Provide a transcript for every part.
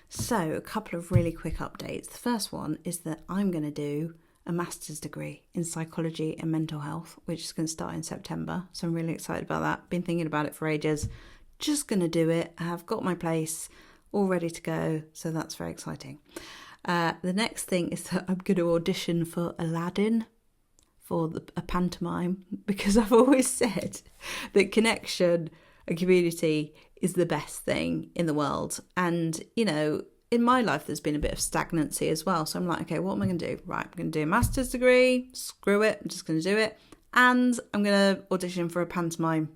So, a couple of really quick updates. The first one is that I'm going to do a master's degree in psychology and mental health, which is going to start in September. So I'm really excited about that. Been thinking about it for ages. Just going to do it. I've got my place all ready to go. So that's very exciting. The next thing is that I'm going to audition for Aladdin, for a pantomime, because I've always said that connection and community is the best thing in the world. And, you know, in my life, there's been a bit of stagnancy as well. So I'm like, okay, what am I going to do? Right, I'm going to do a master's degree. Screw it. I'm just going to do it. And I'm going to audition for a pantomime.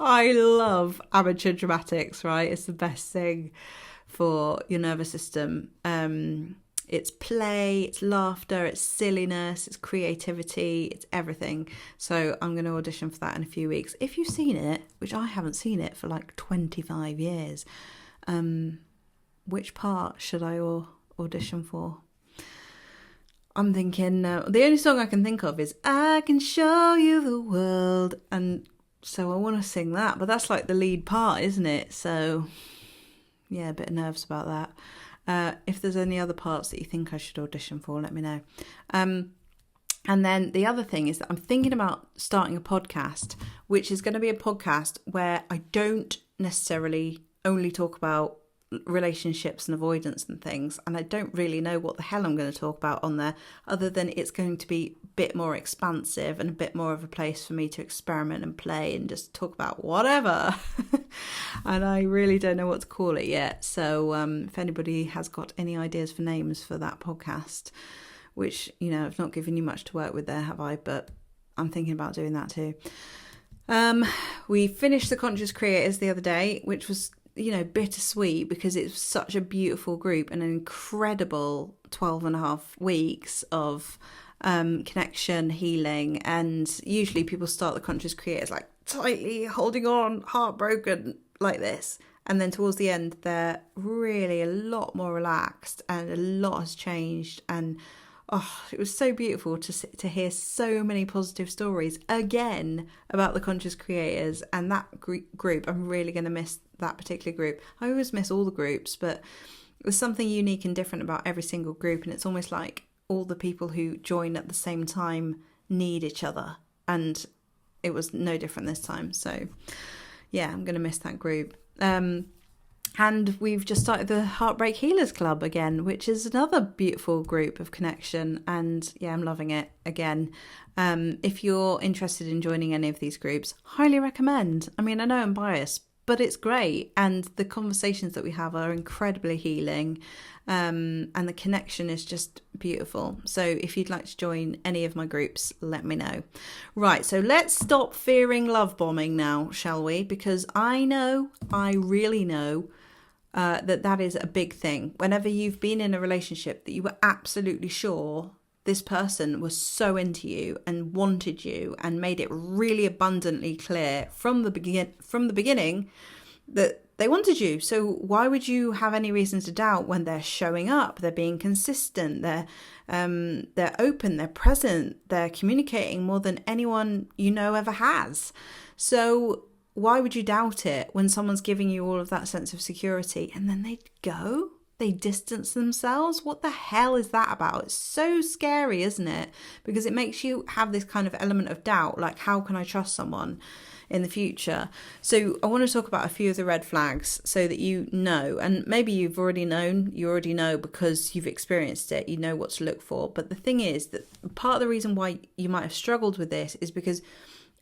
I love amateur dramatics, right? It's the best thing for your nervous system. It's play, it's laughter, it's silliness, it's creativity, it's everything. So I'm going to audition for that in a few weeks. If you've seen it, which I haven't seen it for like 25 years, which part should I audition for? I'm thinking, the only song I can think of is I Can Show You the World. And so I want to sing that, but that's like the lead part, isn't it? So yeah, a bit of nerves about that. If there's any other parts that you think I should audition for, let me know. And then the other thing is that I'm thinking about starting a podcast, which is going to be a podcast where I don't necessarily only talk about relationships and avoidance and things, and I don't really know what the hell I'm going to talk about on there, other than it's going to be a bit more expansive and a bit more of a place for me to experiment and play and just talk about whatever. And I really don't know what to call it yet, so if anybody has got any ideas for names for that podcast, which, you know, I've not given you much to work with there, have I? But I'm thinking about doing that too. We finished the Conscious Creators the other day, which was, you know, bittersweet because it was such a beautiful group and an incredible 12 and a half weeks of connection, healing. And usually people start the Conscious Creators like tightly holding on, heartbroken like this. And then towards the end, they're really a lot more relaxed and a lot has changed. And it was so beautiful to hear so many positive stories again about the Conscious Creators and that group. I'm really going to miss that particular group. I always miss all the groups, but there's something unique and different about every single group, and it's almost like all the people who join at the same time need each other, and it was no different this time. So yeah, I'm going to miss that group. And we've just started the Heartbreak Healers Club again, which is another beautiful group of connection. And yeah, I'm loving it again. If you're interested in joining any of these groups, highly recommend. I mean, I know I'm biased, but it's great. And the conversations that we have are incredibly healing. And the connection is just beautiful. So if you'd like to join any of my groups, let me know. Right, so let's stop fearing love bombing now, shall we? Because I really know that is a big thing. Whenever you've been in a relationship that you were absolutely sure this person was so into you and wanted you and made it really abundantly clear from the beginning that they wanted you. So why would you have any reasons to doubt when they're showing up, they're being consistent, they're open, they're present, they're communicating more than anyone you know ever has. So why would you doubt it when someone's giving you all of that sense of security and then they distance themselves? What the hell is that about? It's so scary, isn't it? Because it makes you have this kind of element of doubt, like how can I trust someone in the future? So I want to talk about a few of the red flags so that you know, and maybe you already know because you've experienced it, you know what to look for. But the thing is that part of the reason why you might have struggled with this is because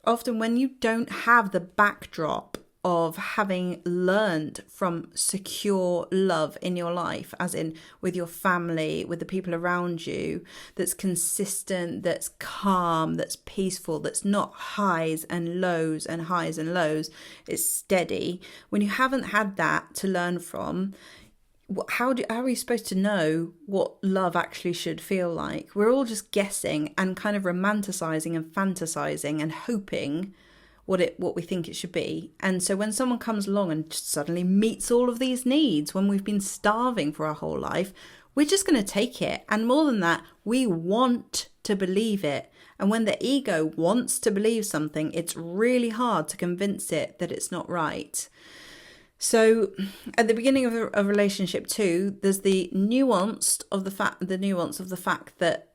often when you don't have the backdrop of having learned from secure love in your life, as in with your family, with the people around you, that's consistent, that's calm, that's peaceful, that's not highs and lows and highs and lows, it's steady. When you haven't had that to learn from, how are we supposed to know what love actually should feel like? We're all just guessing and kind of romanticizing and fantasizing and hoping what we think it should be. And so when someone comes along and just suddenly meets all of these needs when we've been starving for our whole life, we're just going to take it. And more than that, we want to believe it. And when the ego wants to believe something, it's really hard to convince it that it's not right. So at the beginning of a relationship too, there's the nuance of the fact that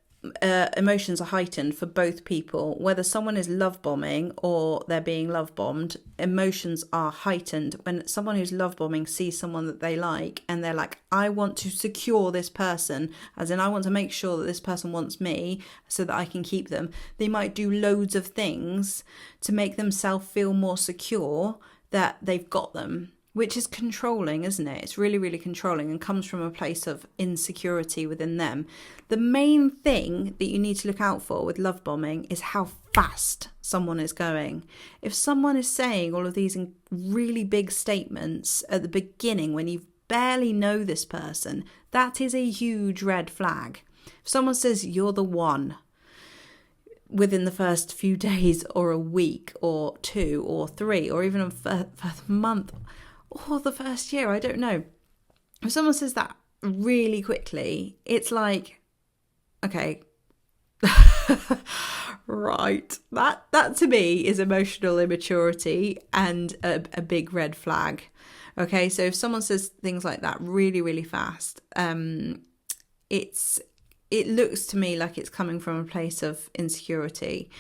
emotions are heightened for both people. Whether someone is love bombing or they're being love bombed, emotions are heightened when someone who's love bombing sees someone that they like and they're like, I want to secure this person, as in I want to make sure that this person wants me so that I can keep them. They might do loads of things to make themselves feel more secure that they've got them, which is controlling, isn't it? It's really, really controlling and comes from a place of insecurity within them. The main thing that you need to look out for with love bombing is how fast someone is going. If someone is saying all of these really big statements at the beginning when you barely know this person, that is a huge red flag. If someone says you're the one within the first few days or a week or 2 or 3 or even a first month or the first year, I don't know. If someone says that really quickly, it's like, okay, right. That to me is emotional immaturity and a big red flag. Okay, so if someone says things like that really, really fast, it looks to me like it's coming from a place of insecurity.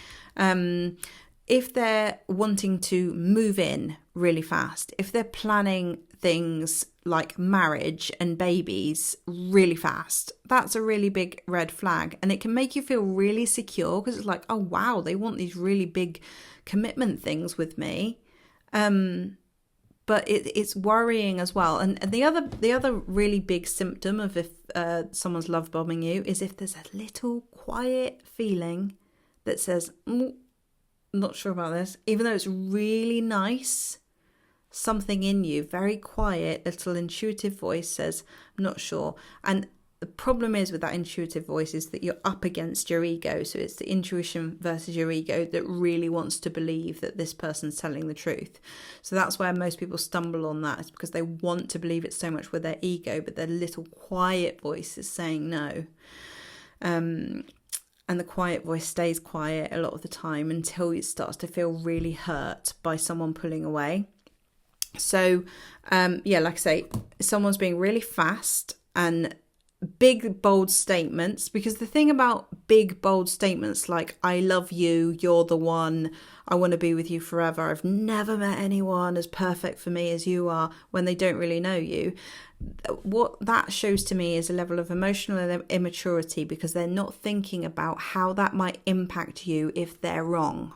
If they're wanting to move in really fast, if they're planning things like marriage and babies really fast, that's a really big red flag. And it can make you feel really secure because it's like, oh, wow, they want these really big commitment things with me. But it's worrying as well. And the other really big symptom of if someone's love bombing you is if there's a little quiet feeling that says, not sure about this, even though it's really nice, something in you, very quiet, little intuitive voice says, I'm not sure. And the problem is with that intuitive voice is that you're up against your ego. So it's the intuition versus your ego that really wants to believe that this person's telling the truth. So that's where most people stumble on that. It's because they want to believe it so much with their ego, but their little quiet voice is saying no. And the quiet voice stays quiet a lot of the time until it starts to feel really hurt by someone pulling away. So, like I say, someone's being really fast and big, bold statements. Because the thing about big, bold statements like, I love you, you're the one, I want to be with you forever, I've never met anyone as perfect for me as you are, when they don't really know you, what that shows to me is a level of emotional immaturity because they're not thinking about how that might impact you if they're wrong.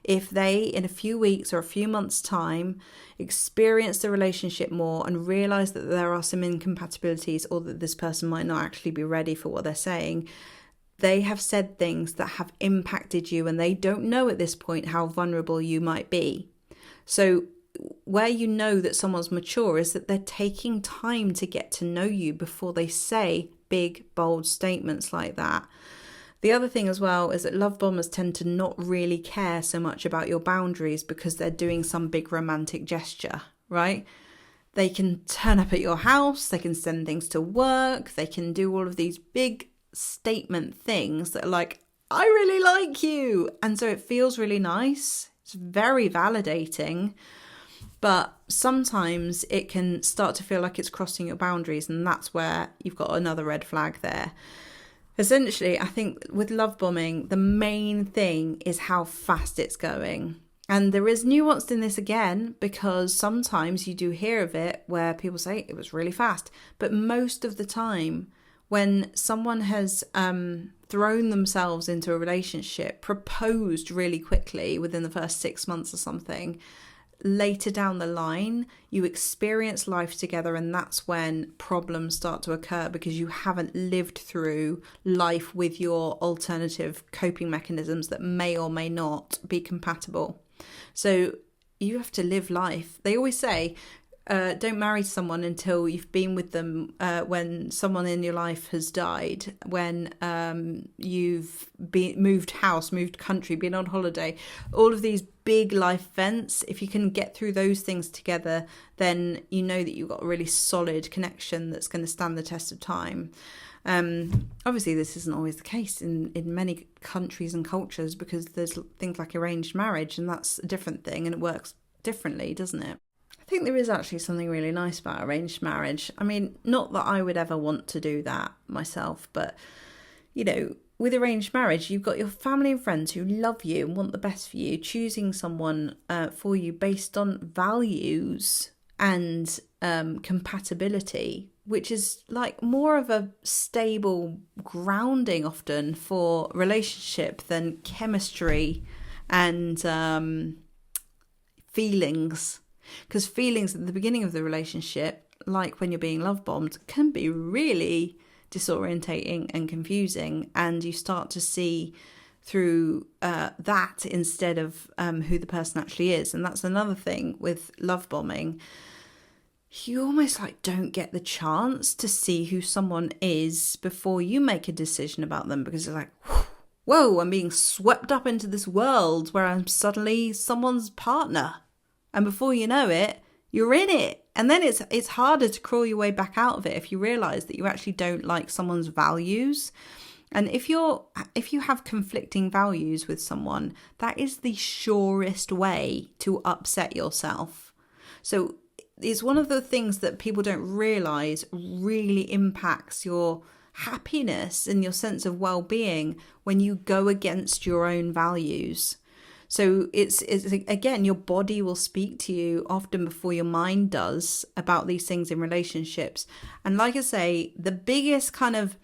If they, in a few weeks or a few months' time, experience the relationship more and realise that there are some incompatibilities or that this person might not actually be ready for what they're saying, they have said things that have impacted you and they don't know at this point how vulnerable you might be. So where you know that someone's mature is that they're taking time to get to know you before they say big, bold statements like that. The other thing as well is that love bombers tend to not really care so much about your boundaries because they're doing some big romantic gesture, right? They can turn up at your house, they can send things to work, they can do all of these big statement things that are like, I really like you. And so it feels really nice. It's very validating. But sometimes it can start to feel like it's crossing your boundaries, and that's where you've got another red flag there. Essentially, I think with love bombing, the main thing is how fast it's going. And there is nuance in this again, because sometimes you do hear of it where people say it was really fast. But most of the time, when someone has thrown themselves into a relationship, proposed really quickly within the first 6 months or something, later down the line, you experience life together, and that's when problems start to occur because you haven't lived through life with your alternative coping mechanisms that may or may not be compatible. So you have to live life. They always say, don't marry someone until you've been with them when someone in your life has died, when you've moved house, moved country, been on holiday, all of these big life events. If you can get through those things together, then you know that you've got a really solid connection that's going to stand the test of time. Obviously, this isn't always the case in many countries and cultures because there's things like arranged marriage, and that's a different thing and it works differently, doesn't it? I think there is actually something really nice about arranged marriage. I mean, not that I would ever want to do that myself, but, you know, with arranged marriage, you've got your family and friends who love you and want the best for you, choosing someone for you based on values and compatibility, which is like more of a stable grounding often for relationship than chemistry and feelings. Because feelings at the beginning of the relationship, like when you're being love bombed, can be really disorientating and confusing, and you start to see through that instead of who the person actually is. And that's another thing with love bombing. You almost like don't get the chance to see who someone is before you make a decision about them, because it's like, whoa, I'm being swept up into this world where I'm suddenly someone's partner. And before you know it, you're in it. And then it's harder to crawl your way back out of it if you realise that you actually don't like someone's values. And if you have conflicting values with someone, that is the surest way to upset yourself. So it's one of the things that people don't realise really impacts your happiness and your sense of well-being when you go against your own values. So it's again, your body will speak to you often before your mind does about these things in relationships. And like I say, the biggest kind of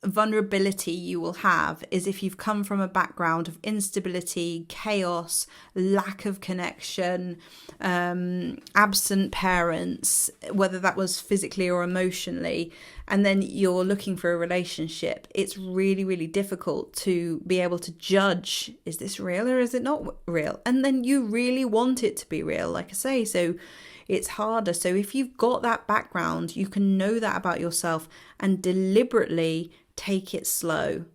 vulnerability you will have is if you've come from a background of instability, chaos, lack of connection, absent parents, whether that was physically or emotionally, and then you're looking for a relationship. It's really, really difficult to be able to judge, is this real or is it not real? And then you really want it to be real, like I say, so it's harder. So if you've got that background, you can know that about yourself and deliberately take it slow.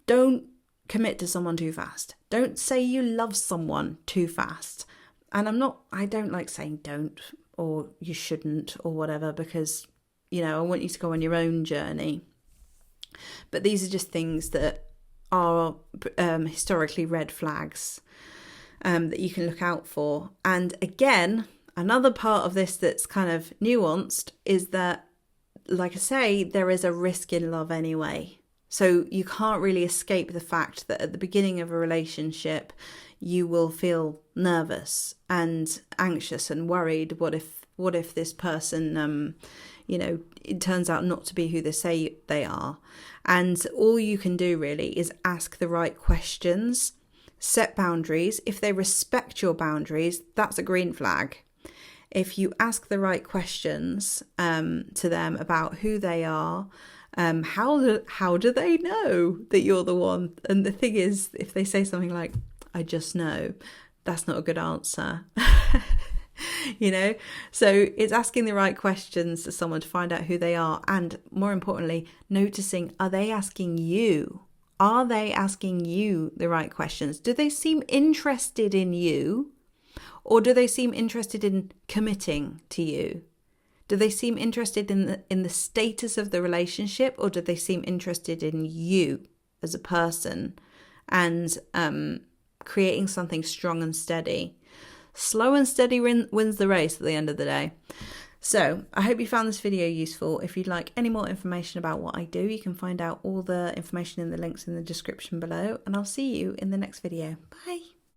Don't commit to someone too fast. Don't say you love someone too fast. And I don't like saying don't or you shouldn't or whatever, because, you know, I want you to go on your own journey. But these are just things that are historically red flags that you can look out for. And again, another part of this that's kind of nuanced is that, like I say, there is a risk in love anyway. So you can't really escape the fact that at the beginning of a relationship, you will feel nervous and anxious and worried. What if this person, it turns out not to be who they say they are? And all you can do really is ask the right questions, set boundaries. If they respect your boundaries, that's a green flag. If you ask the right questions to them about who they are, how do they know that you're the one? And the thing is, if they say something like, I just know, that's not a good answer. So it's asking the right questions to someone to find out who they are. And more importantly, noticing, are they asking you? Are they asking you the right questions? Do they seem interested in you? Or do they seem interested in committing to you? Do they seem interested in the status of the relationship, or do they seem interested in you as a person and creating something strong and steady? Slow and steady wins the race at the end of the day. So I hope you found this video useful. If you'd like any more information about what I do, you can find out all the information in the links in the description below, and I'll see you in the next video. Bye.